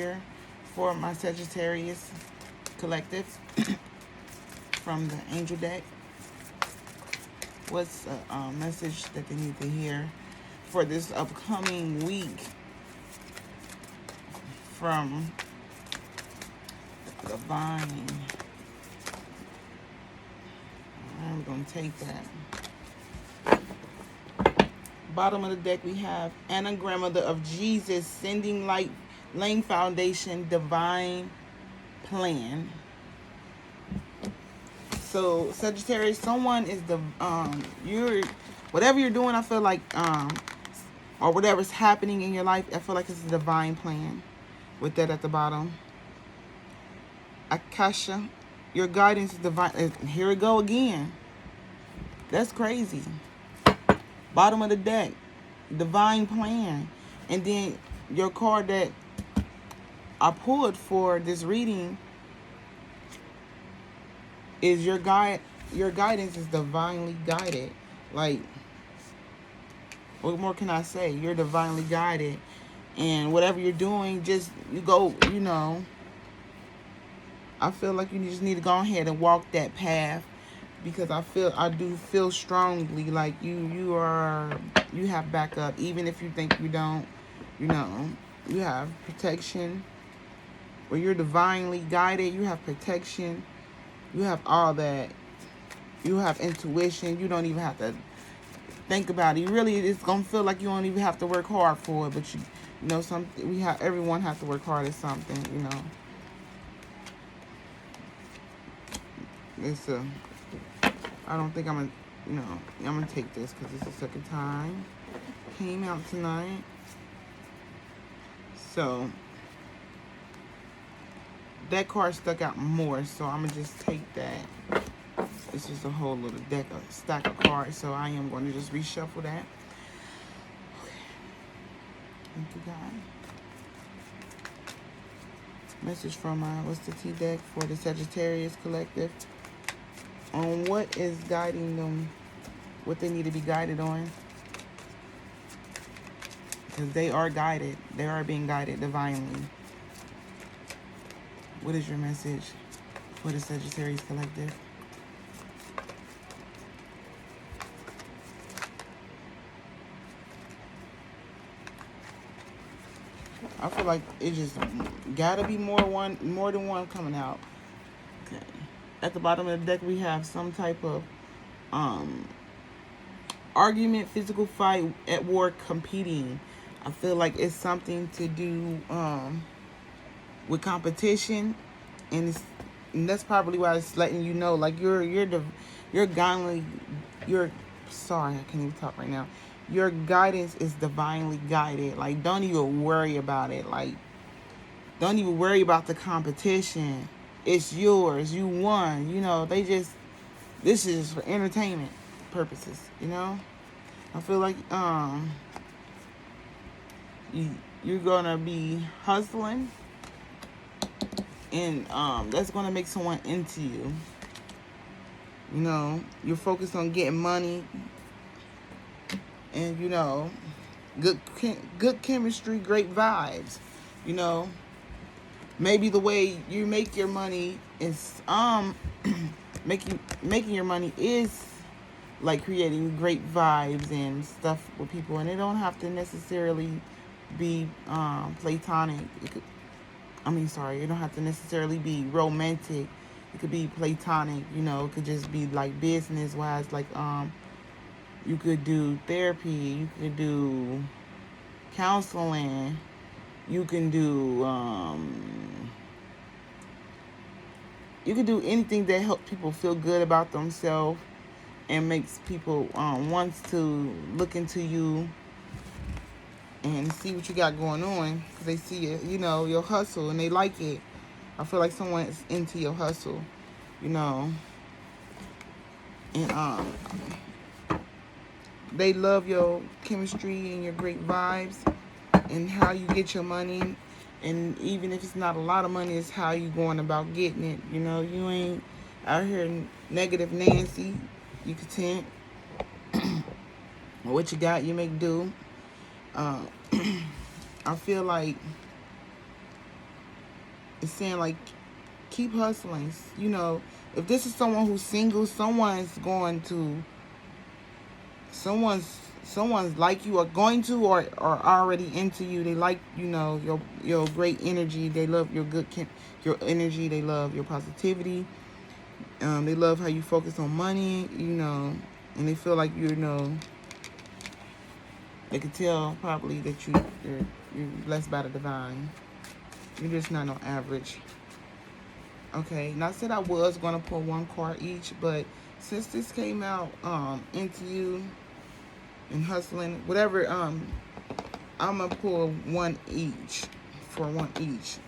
here for my Sagittarius collective from the angel deck. What's a message that they need to hear for this upcoming week from the divine? I'm going to take that. Bottom of the deck, we have Anna Grandmother of Jesus, sending light, laying foundation, divine plan. So Sagittarius, someone is you're whatever you're doing, I feel like or whatever's happening in your life, I feel like it's a divine plan. With that at the bottom, Akasha, your guidance is divine. Here we go again. That's crazy. Bottom of the deck, divine plan. And then your card that I pulled for this reading is your guidance is divinely guided. Like, what more can I say? You're divinely guided. And whatever you're doing, just you go, I feel like you just need to go ahead and walk that path, because I do feel strongly like you have backup, even if you think you don't. You have protection. When you're divinely guided, you have protection. You have all that. You have intuition. You don't even have to think about it. It's gonna feel like you don't even have to work hard for it. But everyone has to work hard at something. I don't think I'm gonna take this because it's the second time came out tonight. So that card stuck out more, so I'm gonna just take that. This is a whole little stack of cards, so I am going to just reshuffle that. Okay. Thank you, God. Message from what's the T deck for the Sagittarius collective on what is guiding them, what they need to be guided on, because they are guided. They are being guided divinely. What is your message for the Sagittarius collective? I feel like it just gotta be more than one coming out. Okay. At the bottom of the deck, we have some type of argument, physical fight, at war, competing. I feel like it's something to do with competition, and that's probably why it's letting you know, like sorry, I can't even talk right now. Your guidance is divinely guided. Like, don't even worry about it. Like, don't even worry about the competition. It's yours. You won. This is for entertainment purposes. I feel like you're gonna be hustling, and that's gonna make someone into you. You're focused on getting money, and good chemistry, great vibes. Maybe the way you make your money is making your money is like creating great vibes and stuff with people, and it don't have to necessarily be platonic. It don't have to necessarily be romantic. It could be platonic. It could just be like business wise, like you could do therapy, you could do counseling, you can do anything that helps people feel good about themselves and makes people wants to look into you and see what you got going on, because they see it, your hustle, and they like it. I feel like someone is into your hustle, and they love your chemistry and your great vibes and how you get your money. And even if it's not a lot of money, it's how you going about getting it. You ain't out here negative Nancy. You content. What you got, you make do. I feel like It's saying like keep hustling. You know, if this is someone who's single, someone's like you, or going to, or already into you. They like, you know, your great energy. They love your energy. They love your positivity. They love how you focus on money, you know, and they feel like, you know, they could tell probably that you're blessed by the divine. You're just not no average. Okay, and I said I was gonna pull one card each, but since this came out into you and hustling, whatever, I'm gonna pull one each, for one each.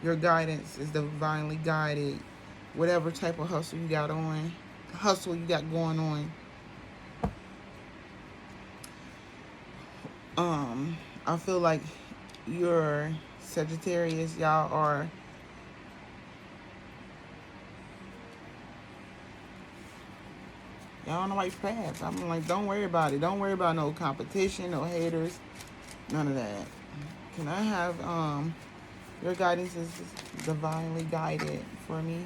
Your guidance is divinely guided. Whatever type of hustle you got going on. I feel like you're Sagittarius. Y'all on the right path. I'm like, don't worry about it. Don't worry about no competition, no haters, none of that. Can I have your guidance is divinely guided for me?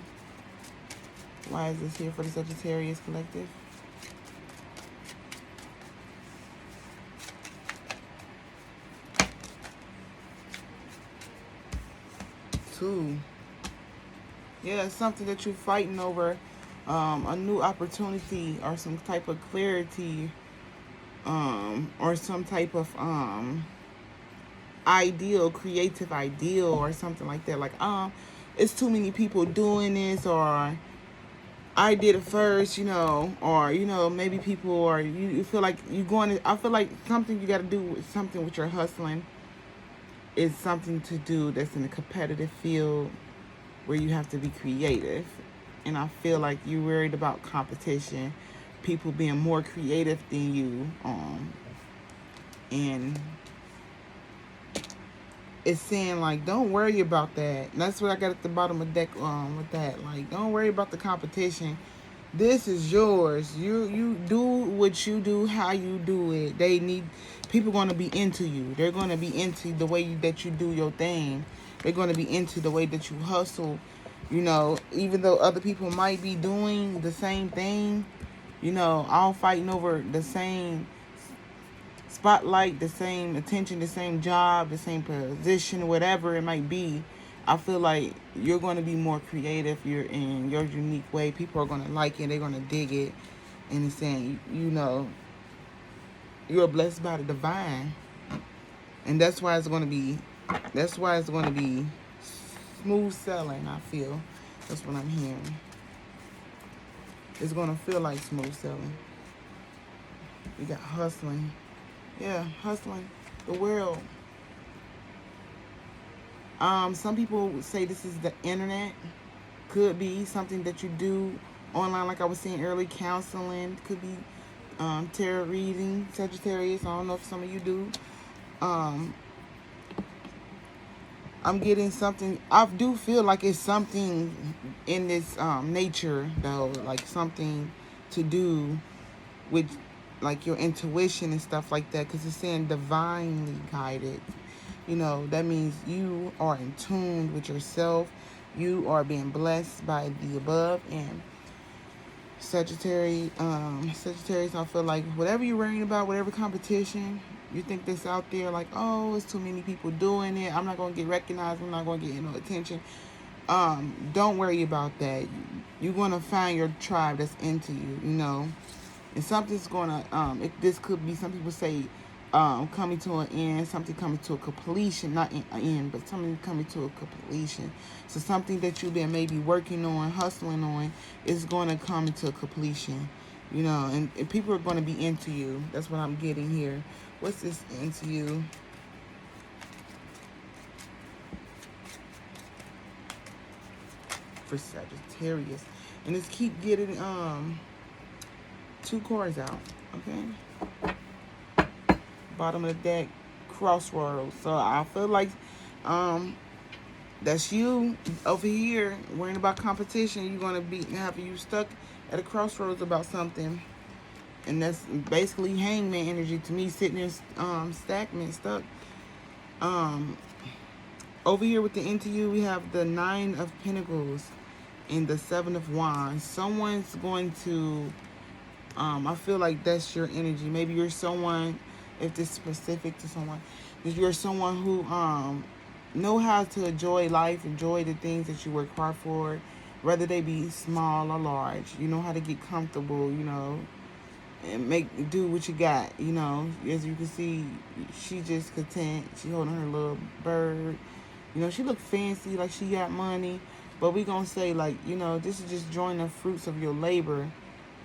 Why is this here for the Sagittarius collective? Two. Yeah, it's something that you're fighting over, a new opportunity or some type of clarity, or some type of creative ideal or something like that. Like, it's too many people doing this, or I did it first, you know, or, you know, maybe people, or you feel like I feel like something you got to do with something with your hustling is something to do that's in a competitive field where you have to be creative. And I feel like you're worried about competition, people being more creative than you, and it's saying like, don't worry about that. And that's what I got at the bottom of the deck with that. Like, don't worry about the competition. This is yours. You do what you do, how you do it. People going to be into you. They're going to be into the way that you do your thing. They're going to be into the way that you hustle. You know, even though other people might be doing the same thing, you know, all fighting over the same spotlight, the same attention, the same job, the same position, whatever it might be. I feel like you're going to be more creative. You're in your unique way. People are going to like it. They're going to dig it. And it's saying, you know, you're blessed by the divine. And that's why it's going to be smooth sailing, I feel. That's what I'm hearing. It's going to feel like smooth sailing. You got hustling. Yeah, hustling the world. Some people say this is the internet. Could be something that you do online, like I was saying earlier, counseling. Could be tarot reading, Sagittarius. I don't know if some of you do. I'm getting something. I do feel like it's something in this nature, though, like something to do with like your intuition and stuff like that, because it's saying divinely guided. You know, that means you are in tune with yourself. You are being blessed by the above. And Sagittarius, I feel like whatever you're worrying about, whatever competition you think that's out there, like, oh, it's too many people doing it, I'm not going to get recognized, I'm not going to get no attention. Don't worry about that. You're going to find your tribe that's into you, you know. And something's going to, this could be, some people say, coming to an end, something coming to a completion, not an end, but something coming to a completion. So something that you've been maybe working on, hustling on, is going to come into a completion, you know, and people are going to be into you. That's what I'm getting here. What's this into you? For Sagittarius. And let's keep getting two cards out, okay? Bottom of the deck, crossroads. So I feel like that's you over here worrying about competition. You're gonna be having you stuck at a crossroads about something, and that's basically hangman energy to me, sitting there stagnant, stuck. Over here with the interview, we have the Nine of Pentacles and the Seven of Wands. Someone's going to, I feel like that's your energy. Maybe you're someone, if this is specific to someone, if you're someone who know how to enjoy life, enjoy the things that you work hard for, whether they be small or large. You know how to get comfortable, you know, and do what you got, you know. As you can see, she just content. She holding her little bird. You know, she look fancy, like she got money. But we gonna say, like, you know, this is just enjoying the fruits of your labor.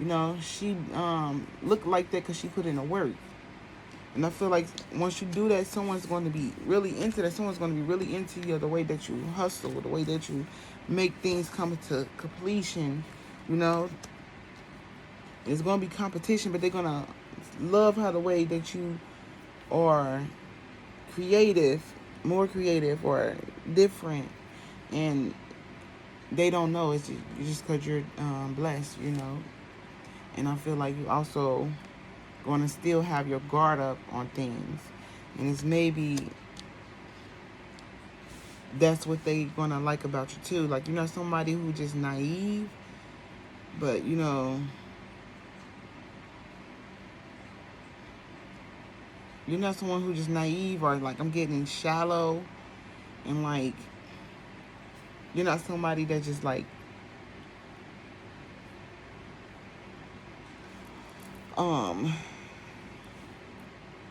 You know, she look like that because she put in the work. And I feel like once you do that, someone's going to be really into that. Someone's going to be really into you, the way that you hustle, the way that you make things come to completion. You know, it's going to be competition, but they're going to love how the way that you are creative, more creative or different. And they don't know. It's just because you're blessed, you know. And I feel like you also going to still have your guard up on things. And it's maybe that's what they going to like about you too. Like, you're not somebody who just naive, but, you know, you're not someone who just naive or like I'm getting shallow, and like you're not somebody that just like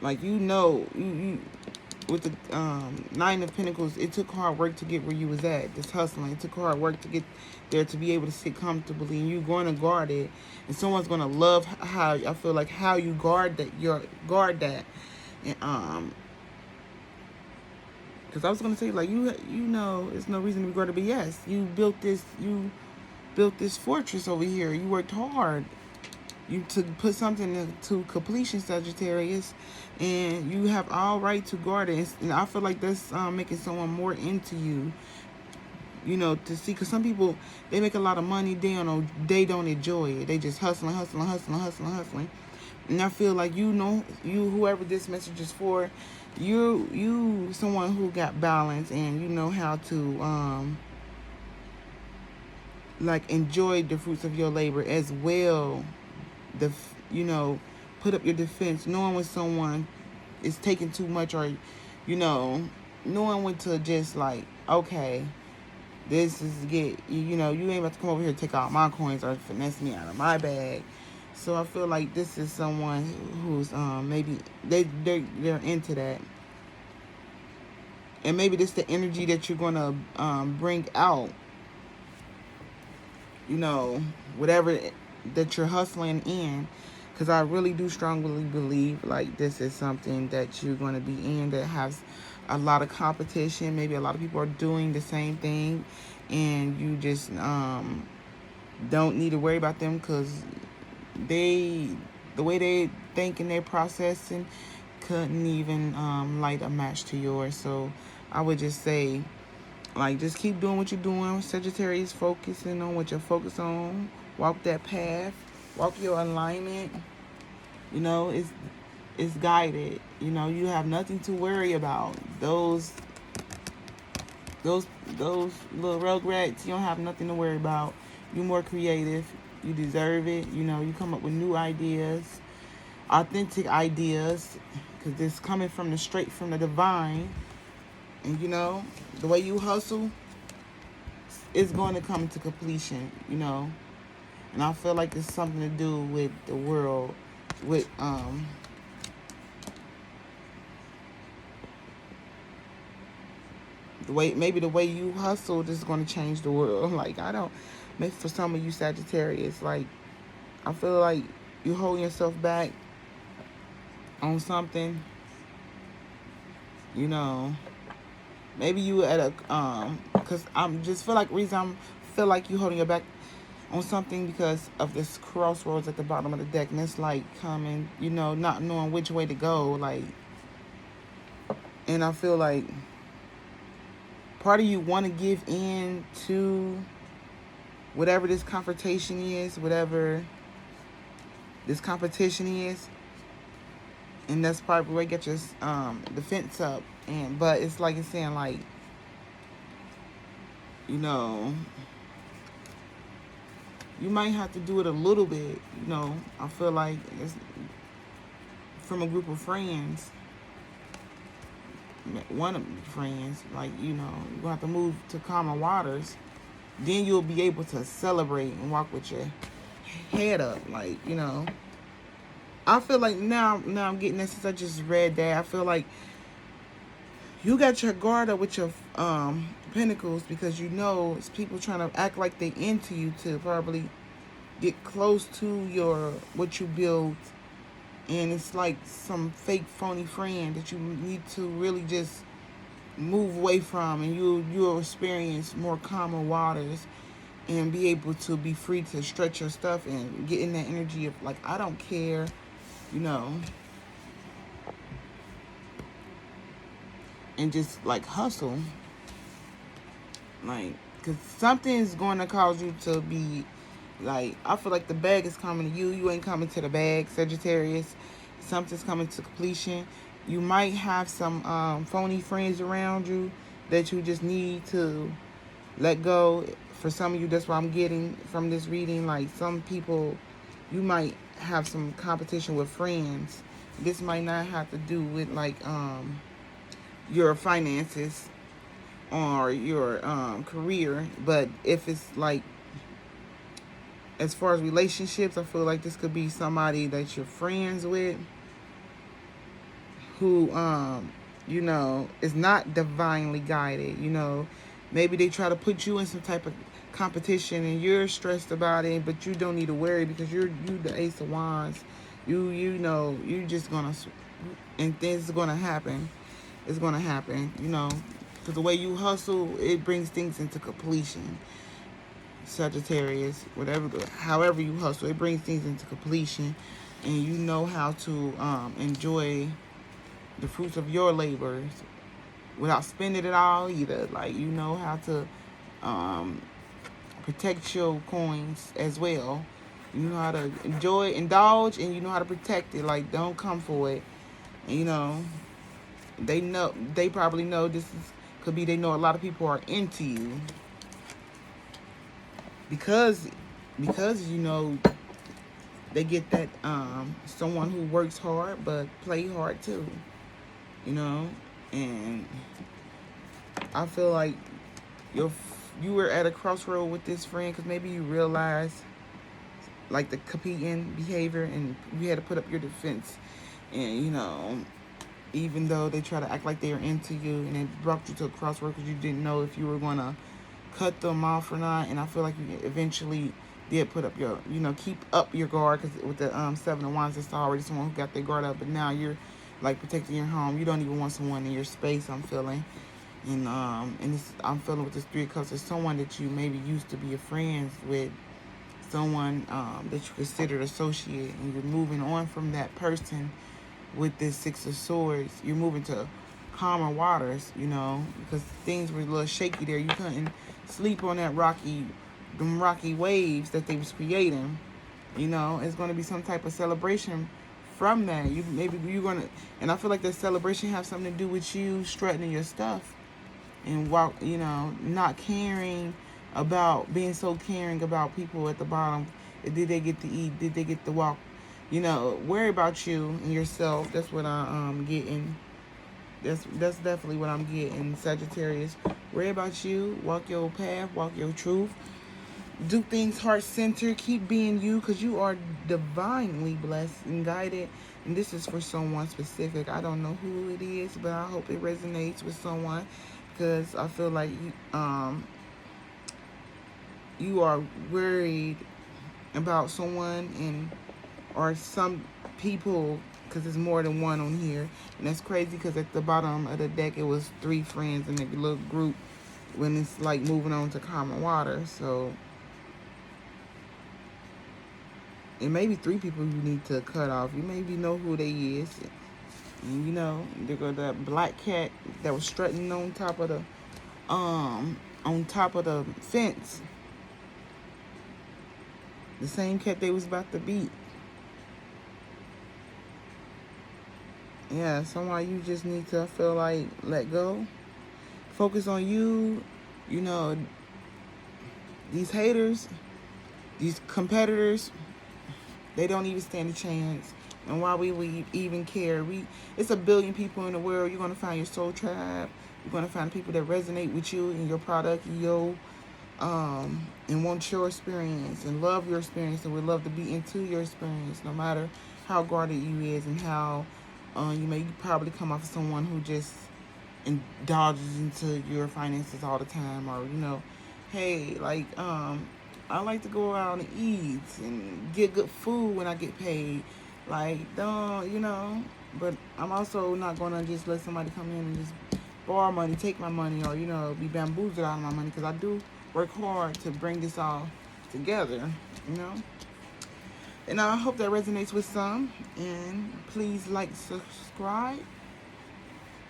like, you know, you with the Nine of Pentacles, it took hard work to get where you was at. This hustling, it took hard work to get there to be able to sit comfortably, and you're going to guard it, and someone's going to love how, I feel like, how you guard that, and because I was going to say, like, you know, there's no reason to be guarded, but yes, you built this fortress over here. You worked hard. You to put something to completion, Sagittarius, and you have all right to guard it. And I feel like that's making someone more into you. You know, to see, because some people, they make a lot of money, they don't enjoy it. They just hustling. And I feel like, you know, whoever this message is for, you someone who got balance, and you know how to like enjoy the fruits of your labor as well. You know, put up your defense, knowing when someone is taking too much, or, you know, knowing when to just like, okay, this is you know, you ain't about to come over here and take all my coins or finesse me out of my bag. So I feel like this is someone who's maybe they're into that, and maybe this the energy that you're gonna bring out. You know, whatever that you're hustling in, because I really do strongly believe like this is something that you're going to be in that has a lot of competition. Maybe a lot of people are doing the same thing, and you just don't need to worry about them, because the way they think and they're processing couldn't even light a match to yours. So I would just say, like, just keep doing what you're doing. Sagittarius, focusing on what you're focused on. Walk that path. Walk your alignment. You know, it's guided. You know, you have nothing to worry about. Those little rugrats, you don't have nothing to worry about. You're more creative. You deserve it. You know, you come up with new ideas, authentic ideas, because it's coming straight from the divine. And, you know, the way you hustle is going to come to completion, you know. And I feel like it's something to do with the world, with the way you hustle is going to change the world. Like, maybe for some of you Sagittarius, like, I feel like you hold yourself back on something, you know. Maybe you at a because I'm just feel like you holding your back on something because of this crossroads at the bottom of the deck, and it's like coming, you know, not knowing which way to go, like. And I feel like part of you want to give in to whatever this confrontation is, whatever this competition is, and that's probably where you get your defense up. But it's like it's saying, like, you know, you might have to do it a little bit. You know, I feel like it's from a group of friends, one of the friends, like, you know, you're gonna have to move to calmer waters. Then you'll be able to celebrate and walk with your head up, like, you know. I feel like now I'm getting this since I just read that. I feel like you got your guard up with your pentacles because you know it's people trying to act like they into you to probably get close to your what you build, and it's like some fake phony friend that you need to really just move away from, and you'll experience more calmer waters and be able to be free to stretch your stuff and get in that energy of like, I don't care, you know, and just like hustle, like, because something is going to cause you to be like, I feel like the bag is coming to you. You ain't coming to the bag, Sagittarius. Something's coming to completion. You might have some phony friends around you that you just need to let go. For some of you, that's what I'm getting from this reading. Like, some people, you might have some competition with friends. This might not have to do with like your finances or your career, but if it's like as far as relationships, I feel like this could be somebody that you're friends with who you know, is not divinely guided. You know, maybe they try to put you in some type of competition and you're stressed about it, but you don't need to worry because you the Ace of Wands. You know, you just gonna, and things are gonna happen. It's gonna happen, you know, because the way you hustle, it brings things into completion. Sagittarius, whatever, however you hustle, it brings things into completion, and you know how to enjoy the fruits of your labors without spending it all either. Like, you know how to um, protect your coins as well. You know how to enjoy, indulge, and you know how to protect it. Like, don't come for it. And, you know, they probably know this is could be. They know a lot of people are into you because you know they get that someone who works hard but play hard too, you know. And I feel like you were at a crossroad with this friend because maybe you realized like the competing behavior and you had to put up your defense. And, you know, even though they try to act like they're into you, and it brought you to a crossroad because you didn't know if you were going to cut them off or not. And I feel like you eventually did put up your, you know, keep up your guard, because with the Seven of Wands, it's already someone who got their guard up, but now you're like protecting your home. You don't even want someone in your space, I'm feeling. And this, I'm feeling with this Three of Cups, it's someone that you maybe used to be a friends with, someone that you considered associate, and you're moving on from that person with this Six of Swords. You're moving to calmer waters, you know, because things were a little shaky there. You couldn't sleep on them rocky waves that they was creating. You know, it's going to be some type of celebration from that. Maybe you're going to, and I feel like that celebration has something to do with you strutting your stuff and walk, you know, not caring about, being so caring about people at the bottom. Did they get to eat? Did they get to walk? You know, worry about you and yourself. That's what I'm getting. That's definitely what I'm getting, Sagittarius. Worry about you. Walk your path. Walk your truth. Do things heart-centered. Keep being you, because you are divinely blessed and guided. And this is for someone specific. I don't know who it is, but I hope it resonates with someone, because I feel like you are worried about someone, and or some people, because there's more than one on here. And that's crazy, because at the bottom of the deck it was 3 friends in a little group when it's like moving on to common water. So it may be 3 people you need to cut off. You maybe know who they is. And, you know, there go that black cat that was strutting on top of the fence. The same cat they was about to beat. Yeah, someone you just need to feel like let go. Focus on you. You know, These haters, these competitors, they don't even stand a chance. And why we even care? It's a billion people in the world. You're gonna find your soul tribe. You're gonna find people that resonate with you and your product, and want your experience and love your experience and would love to be into your experience, no matter how guarded you is and how you may probably come off as someone who just indulges into your finances all the time, or hey, like I like to go out and eat and get good food when I get paid. Like, don't, but I'm also not going to just let somebody come in and just borrow money, take my money, or, be bamboozled out of my money, because I do work hard to bring this all together, you know. And I hope that resonates with some. And please like, subscribe,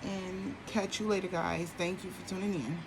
and catch you later, guys. Thank you for tuning in.